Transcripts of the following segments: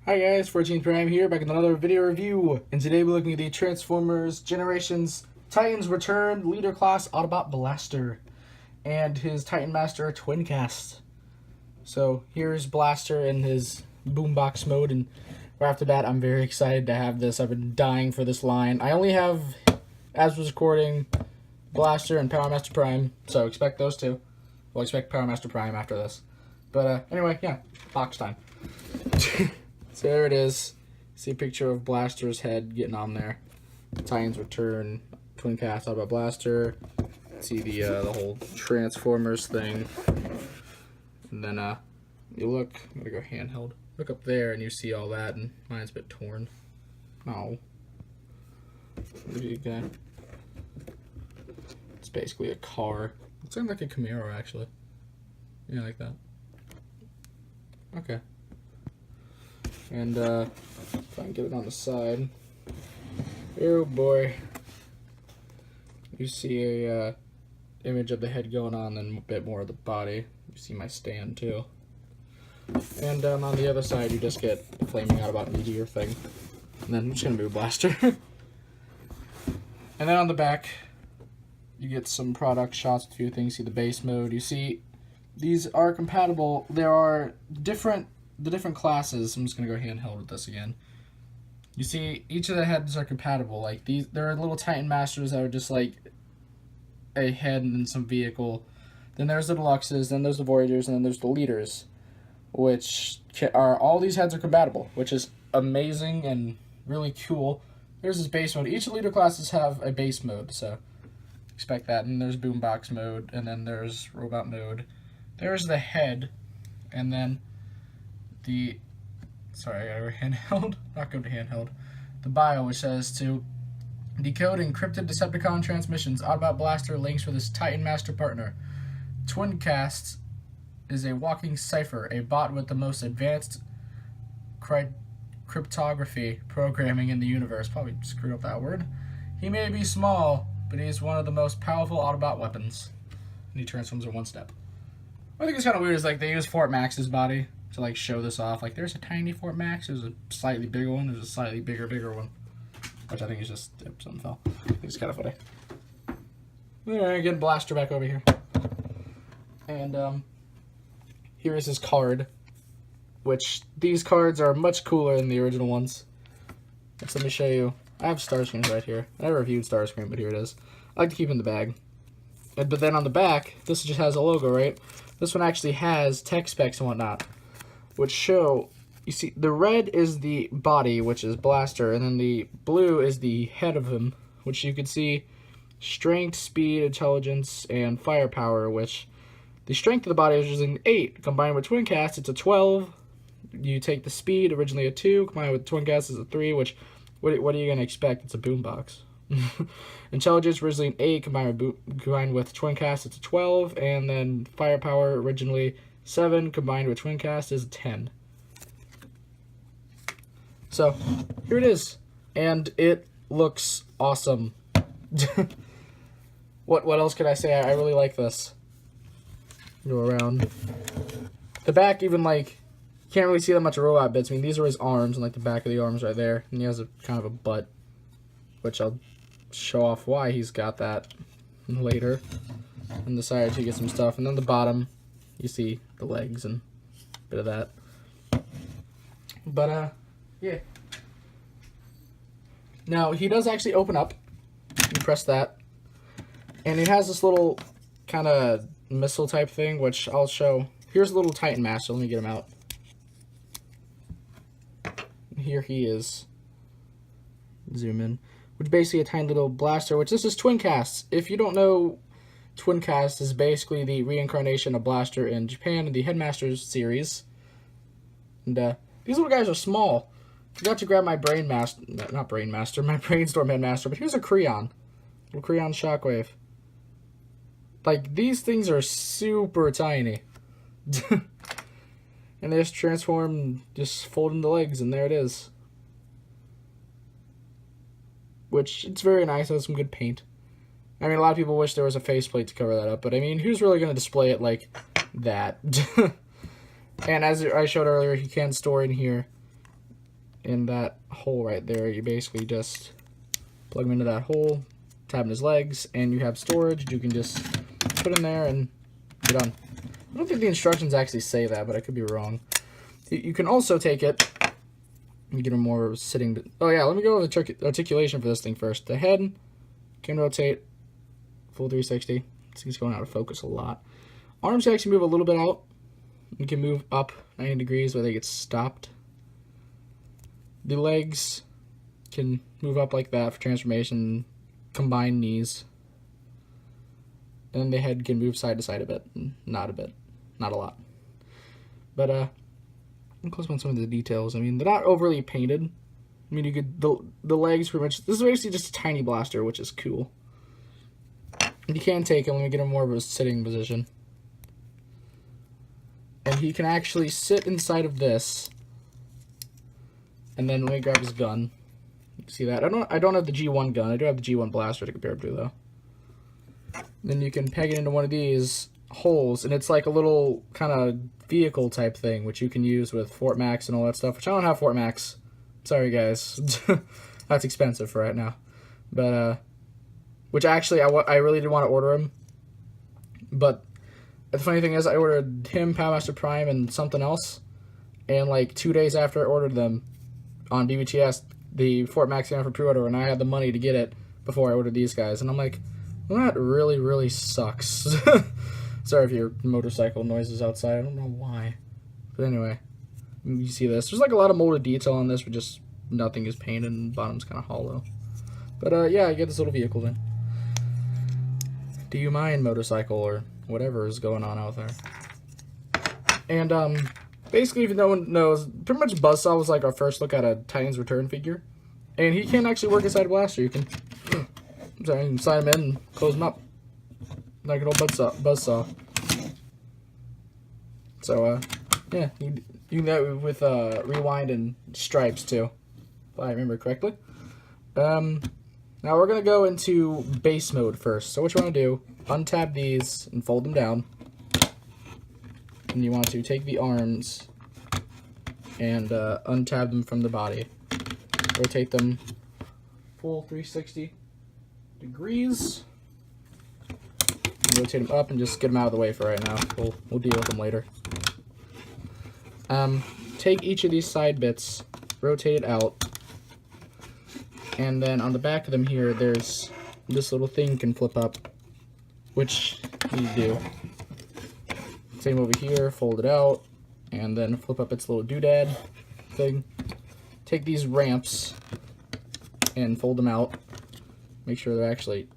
Hi guys, 14th Prime here, back with another video review, and today we're looking at the Transformers Generations Titans Return Leader Class Autobot Blaster and his Titan Master Twincast. So here's Blaster in his boombox mode, and right off the bat I'm very excited to have this. I've been dying for this line. I only have, as was recording, Blaster and Power Master Prime, so expect those two. We'll expect Power Master Prime after this. But anyway, yeah, box time. So there it is. See a picture of Blaster's head getting on there. Titans Return, Twincast, Autobot Blaster. See the whole Transformers thing. And then you look, I'm gonna go handheld. Look up there and you see all that, and mine's a bit torn. Oh. Okay. It's basically a car. It sounds like a Camaro actually. Yeah, like that. Okay. And if I can get it on the side. Oh boy. You see a image of the head going on and a bit more of the body. You see my stand too. And on the other side you just get the flaming Autobot meteor thing. And then I'm just gonna move Blaster. And then on the back you get some product shots, a few things. See the base mode. You see these are compatible. There are the different classes. I'm just gonna go handheld with this again. You see, each of the heads are compatible. Like these, there are little Titan Masters that are just like a head and some vehicle. Then there's the Deluxes, then there's the Voyagers, and then there's the Leaders, which are all these heads are compatible, which is amazing and really cool. There's this base mode. Each of the leader classes have a base mode, so expect that. And there's boombox mode, and then there's robot mode. There's the head, and then sorry, I gotta go handheld, not go to handheld. The bio, which says to decode encrypted Decepticon transmissions, Autobot Blaster links with his Titan Master partner. Twincast is a walking cipher, a bot with the most advanced cryptography programming in the universe. Probably screwed up that word. He may be small, but he is one of the most powerful Autobot weapons. And he transforms in one step. What I think is kind of weird is like they use Fort Max's body to like show this off. Like there's a tiny Fort Max, there's a slightly bigger one, there's a slightly bigger one, which I think is just something fell. I think it's kind of funny. Alright, get Blaster back over here, and here is his card, which these cards are much cooler than the original ones. So let me show you. I have Starscream right here. I reviewed Starscream, but here it is. I like to keep it in the bag. But then on the back, this just has a logo, right? This one actually has tech specs and whatnot, which show, you see, the red is the body, which is Blaster, and then the blue is the head of him, which you can see strength, speed, intelligence, and firepower, which the strength of the body is an 8. Combined with Twincast, it's a 12. You take the speed, originally a 2, combined with Twincast is a 3, which, what are you going to expect? It's a boombox. Intelligence, originally an 8, combined with Twincast, it's a 12, and then firepower, originally 7, combined with Twincast is a 10. So, here it is. And it looks awesome. What else can I say? I really like this. Go around. The back, even like, you can't really see that much robot bits. I mean, these are his arms, and like the back of the arms right there. And he has a kind of a butt, which I'll show off why he's got that later. And the side to get some stuff. And then the bottom, you see the legs and a bit of that. But, yeah. Now, he does actually open up. You press that. And it has this little kind of missile type thing, which I'll show. Here's a little Titan Master. Let me get him out. Here he is. Zoom in. Which is basically a tiny little blaster, which this is Twincast. If you don't know, Twincast is basically the reincarnation of Blaster in Japan in the Headmasters series. And these little guys are small. Forgot to grab my not Brainmaster, my Brainstorm Headmaster, but here's a Creon. Little Creon Shockwave. Like, these things are super tiny. And they just transform, just fold in the legs, and there it is. Which, it's very nice, it has some good paint. I mean, a lot of people wish there was a faceplate to cover that up, but I mean, who's really going to display it like that? And as I showed earlier, you can store in here in that hole right there. You basically just plug him into that hole, tab in his legs, and you have storage. You can just put in there and you're done. I don't think the instructions actually say that, but I could be wrong. You can also take it and get a more sitting. Oh yeah, let me go over the articulation for this thing first. The head can rotate full 360. This thing's going out of focus a lot. Arms can actually move a little bit out. You can move up 90 degrees where they get stopped. The legs can move up like that for transformation, combined knees. And then the head can move side to side a bit. Not a lot. But, I'm close on some of the details. I mean, they're not overly painted. I mean, you could, the legs pretty much, this is basically just a tiny blaster, which is cool. You can take him, let me get him more of a sitting position. And he can actually sit inside of this. And then let me grab his gun. You can see that. I don't have the G1 gun. I do have the G1 blaster to compare it to, though. Then you can peg it into one of these holes, and it's like a little kind of vehicle type thing, which you can use with Fort Max and all that stuff, which I don't have Fort Max. Sorry, guys. That's expensive for right now. But, which actually, I really did want to order him. But the funny thing is, I ordered him, Powmaster Prime, and something else. And like 2 days after I ordered them on BBTS, the Fort Max came out for pre-order, and I had the money to get it before I ordered these guys. And I'm like, well, that really, really sucks. Sorry if your motorcycle noises outside. I don't know why. But anyway, you see this. There's like a lot of molded detail on this, but just nothing is painted and the bottom's kind of hollow. But yeah, you get this little vehicle then. Do you mind, motorcycle, or whatever is going on out there? And basically, if no one knows, pretty much Buzzsaw was like our first look at a Titan's Return figure. And he can actually work inside a blaster. You can, sorry, you can slide him in and close him up. Like an old Buzzsaw. So, yeah, you can do that with rewind and stripes too, if I remember correctly. Now we're going to go into base mode first. So what you want to do, untab these and fold them down. And you want to take the arms and untab them from the body. Rotate them full 360 degrees. And rotate them up and just get them out of the way for right now. We'll deal with them later. Take each of these side bits, rotate it out. And then on the back of them here, there's this little thing can flip up, which you do. Same over here, fold it out, and then flip up its little doodad thing. Take these ramps and fold them out. Make sure they're actually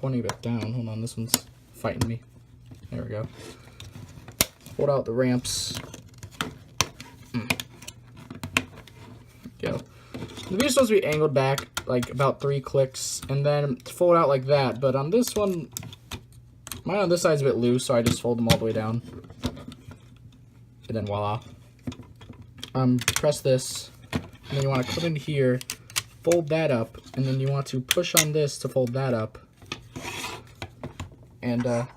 pointing a bit down. Hold on, this one's fighting me. There we go. Fold out the ramps. Go. The view is supposed to be angled back like about 3 clicks and then fold out like that, but on this one, mine on this side's a bit loose, so I just fold them all the way down. And then voila. Press this, and then you want to clip in here, fold that up, and then you want to push on this to fold that up. And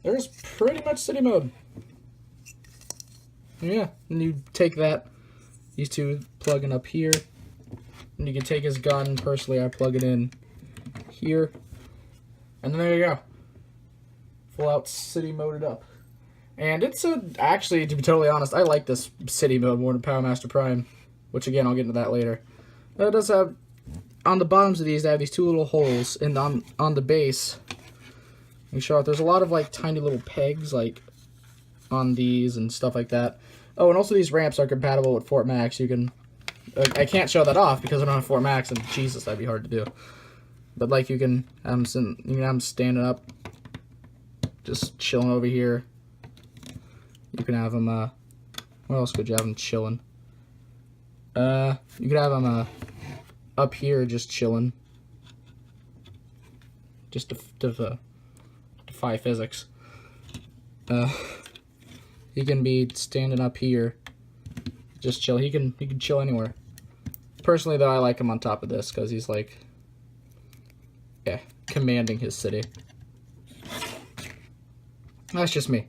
there's pretty much city mode. Yeah, and you take that, these two plug in up here. And you can take his gun, personally I plug it in here, and then there you go. Full out city moded up. And it's actually, to be totally honest, I like this city mode more than Powmaster Prime, which again, I'll get into that later. It does have, on the bottoms of these, they have these 2 little holes, and on the base, you show it, there's a lot of like tiny little pegs, like on these and stuff like that. Oh, and also these ramps are compatible with Fort Max. You can, I can't show that off because I don't have Fort Max, and Jesus, that'd be hard to do. But like you can have them standing up, just chilling over here. You can have them. What else could you have them chilling? You could have them up here, just chilling, just to defy physics. He can be standing up here, just chill. He can chill anywhere. Personally, though, I like him on top of this because he's like, yeah, commanding his city. That's just me.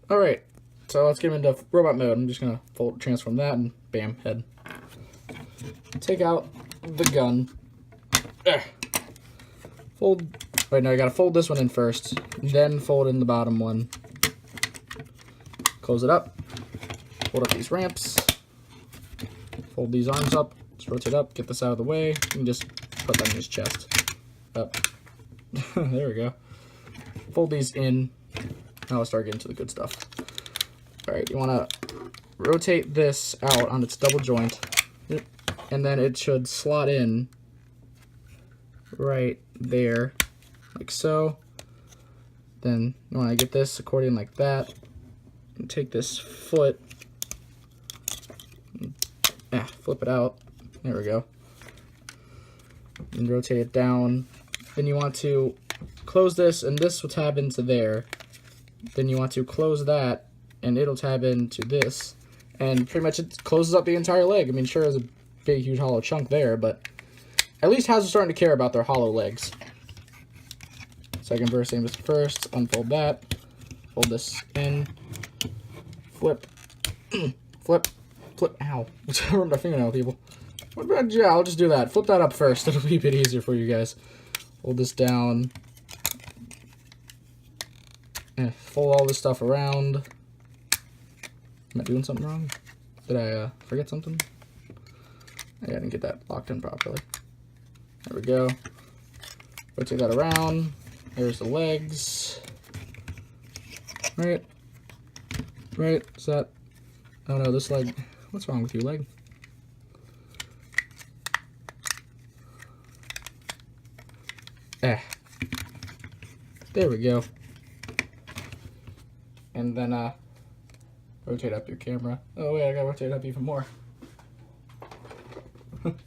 All right, so let's get him into robot mode. I'm just gonna transform that and bam, head. take out the gun. Fold. Wait, no, I gotta fold this one in first, then fold in the bottom one. Close it up. Fold up these ramps. Fold these arms up. Just rotate up. Get this out of the way. And just put that in his chest. Up. There we go. Fold these in. Now let's start getting to the good stuff. Alright, you want to rotate this out on its double joint. And then it should slot in right there. Like so. Then you want to get this accordion like that. And take this foot. Flip it out. There we go. And rotate it down. Then you want to close this, and this will tab into there. Then you want to close that, and it'll tab into this. And pretty much it closes up the entire leg. I mean, sure, there's a big, huge hollow chunk there, but at least Hasbro starting to care about their hollow legs. Second verse, same as first. Unfold that. Fold this in. Flip. Flip. Flip. Ow. I rubbed my fingernail, people. Yeah, I'll just do that. Flip that up first. It'll be a bit easier for you guys. Hold this down. Fold all this stuff around. Am I doing something wrong? Did I forget something? I didn't get that locked in properly. There we go. Rotate that around. There's the legs. Right. Right. Is that... Oh no, this leg... What's wrong with you, leg? There we go. And then rotate up your camera. Oh wait, I gotta rotate up even more. Alright.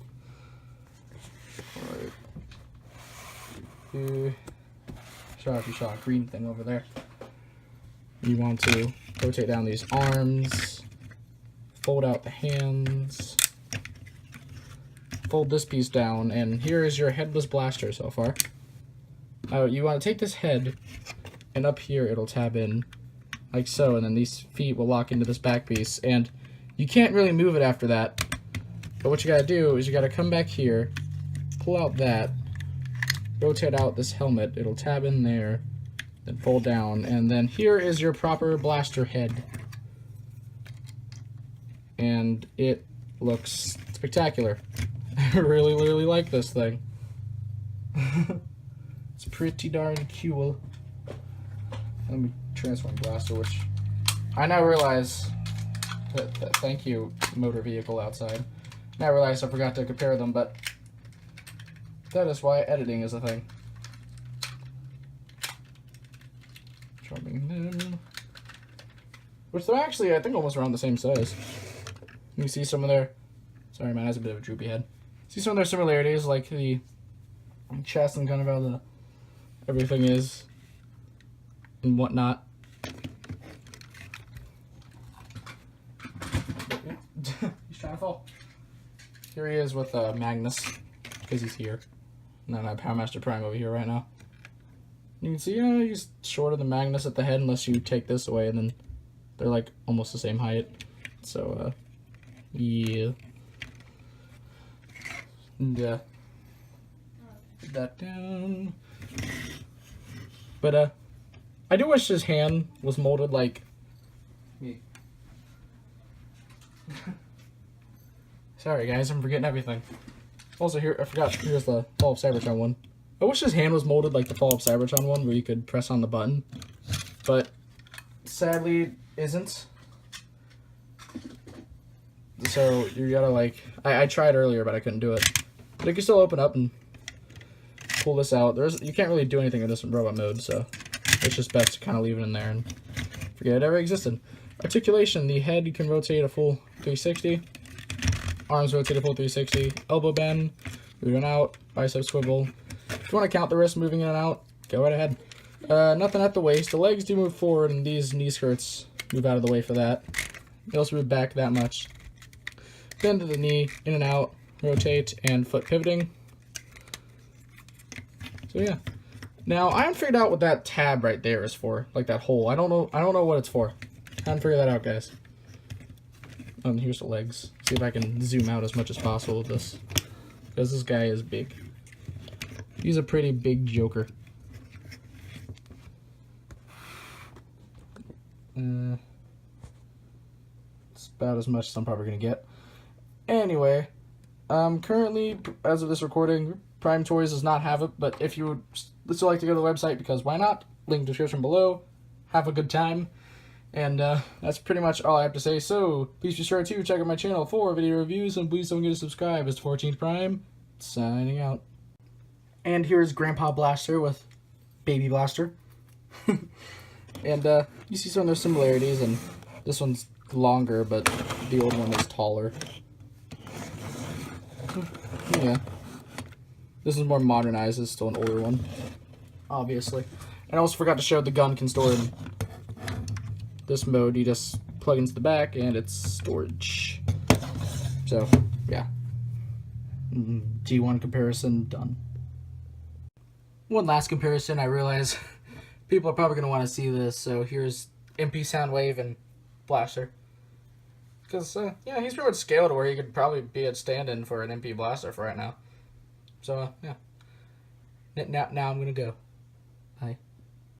If you saw a green thing over there. You want to rotate down these arms. Fold out the hands. Fold this piece down, and here is your headless blaster so far. You want to take this head, and up here it'll tab in, like so, and then these feet will lock into this back piece, and you can't really move it after that. But what you gotta do is you gotta come back here, pull out that, rotate out this helmet, it'll tab in there, then fold down, and then here is your proper blaster head. And it looks spectacular. I really, really like this thing. It's pretty darn cool. Let me transform blaster, which I now realize that thank you, motor vehicle outside. Now I realize I forgot to compare them, but that is why editing is a thing. Dropping them. Which they're actually, I think, almost around the same size. You can see some of their... Sorry, man, that's a bit of a droopy head. See some of their similarities, like the chest and kind of how the everything is and whatnot. He's trying to fall. Here he is with Magnus, because he's here. And then I have Powermaster Prime over here right now. You can see, he's shorter than Magnus at the head, unless you take this away, and then they're like almost the same height. So, yeah. And, put that down. But, I do wish his hand was molded like me. Sorry, guys, I'm forgetting everything. Also, here, I forgot, here's the Fall of Cybertron one. I wish his hand was molded like the Fall of Cybertron one, where you could press on the button. But, sadly, it isn't. So, you gotta, like... I tried earlier, but I couldn't do it. But you can still open up and pull this out. You can't really do anything in this in robot mode, so it's just best to kind of leave it in there and forget it ever existed. Articulation. The head, you can rotate a full 360. Arms rotate a full 360. Elbow bend. Moving out. Bicep swivel. If you want to count the wrist moving in and out, go right ahead. Nothing at the waist. The legs do move forward, and these knee skirts move out of the way for that. They also move back that much. Bend to the knee, in and out, rotate, and foot pivoting. So yeah. Now I haven't figured out what that tab right there is for, like that hole. I don't know what it's for. I haven't figured that out, guys. And here's the legs. See if I can zoom out as much as possible with this. Because this guy is big. He's a pretty big joker. It's about as much as I'm probably going to get. Anyway, currently, as of this recording, Prime Toys does not have it, but if you would still like to go to the website, because why not? Link in the description below. Have a good time. And that's pretty much all I have to say. So, please be sure to check out my channel for video reviews, and please don't forget to subscribe. It's 14th Prime, signing out. And here's Grandpa Blaster with Baby Blaster. And you see some of those similarities, and this one's longer, but the old one is taller. Yeah. This is more modernized. This is still an older one, obviously. And I also forgot to show the gun can store in this mode. You just plug into the back, and it's storage. So, yeah. G1 comparison, done. One last comparison, I realize people are probably going to want to see this, so here's MP Soundwave and Blaster. Because, yeah, he's pretty much scaled to where he could probably be a stand-in for an MP Blaster for right now. So, yeah. Now I'm going to go.